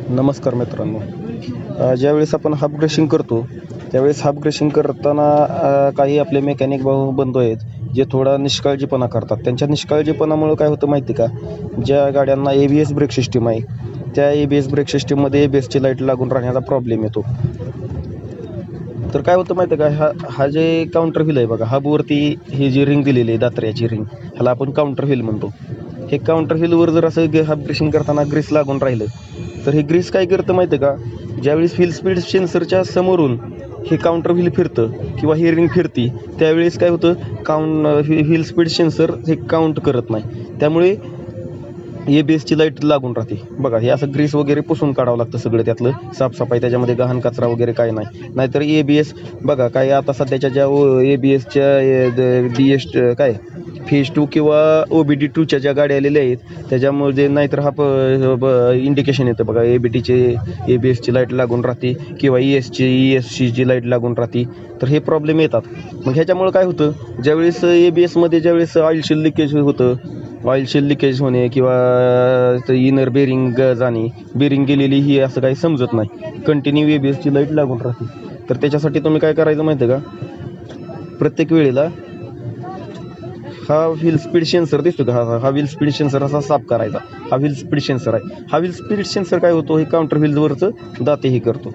नमस्कार मित्रांनो. ज्यावेळेस आपण हाफ ब्रेशिंग करतो त्यावेळेस हाफ ब्रेशिंग करताना काही आपले मेकॅनिक भाऊ बंधू आहेत जे थोडा निष्काळजीपणा करतात. त्यांच्या निष्काळजीपणामुळं काय होतं माहिती का, ज्या गाड्यांना ABS ब्रेक सिस्टीम आहे त्या ABS ब्रेक सिस्टीममध्ये ABSची लाईट लागून राहण्याचा प्रॉब्लेम येतो. तर काय होतं माहिती आहे का, हा जे काउंटर व्हील आहे बघा, हबवरती ही जी रिंग दिलेली आहे दात्र्याची रिंग, ह्याला आपण काउंटर व्हील म्हणतो. हे काउंटर व्हीलवर जर असं हाफ ब्रेशिंग करताना ग्रीस लागून राहिलं तर हे ग्रीस काय करतं माहिती आहे का, ज्यावेळेस व्हील स्पीड सेन्सरच्या समोरून हे काउंटर व्हील फिरतं किंवा ही रिंग फिरती त्यावेळेस काय होतं, व्हील स्पीड सेन्सर हे काउंट करत नाही. त्यामुळे ABSची लाईट लागून राहते बघा. हे असं ग्रीस वगैरे पुसून काढावं लागतं सगळं, त्यातलं साफसफाई, त्याच्यामध्ये गहाण कचरा वगैरे काय नाही. नाहीतर ABS बघा, काय आता सध्याच्या ज्या ABSच्या DS काय फेज 2 किंवा OBD2च्या ज्या गाड्या आलेल्या आहेत त्याच्यामध्ये नाहीतर हा इंडिकेशन येतं बघा, ABSची लाईट लागून राहते किंवा ESCची लाईट लागून राहते. तर हे प्रॉब्लेम येतात. मग ह्याच्यामुळं काय होतं, ज्यावेळेस ABSमध्ये ज्यावेळेस ऑइल लिकेज होतं, ऑइल लिकेज होणे किंवा इनर बेरिंग जाणे, बेरिंग गेलेली ही असं काही समजत नाही, कंटिन्यू ABSची लाईट लागून राहते. तर त्याच्यासाठी तुम्ही काय करायचं माहिती आहे का, प्रत्येक वेळेला हा व्हील स्पीड सेन्सर दिसतो का, हा व्हील स्पीड सेन्सर असा साफ करायचा. हा व्हील स्पीड सेन्सर आहे. हा व्हील स्पीड सेन्सर काय होतो, हे काउंटर व्हीलवरचं दाते हे करतो.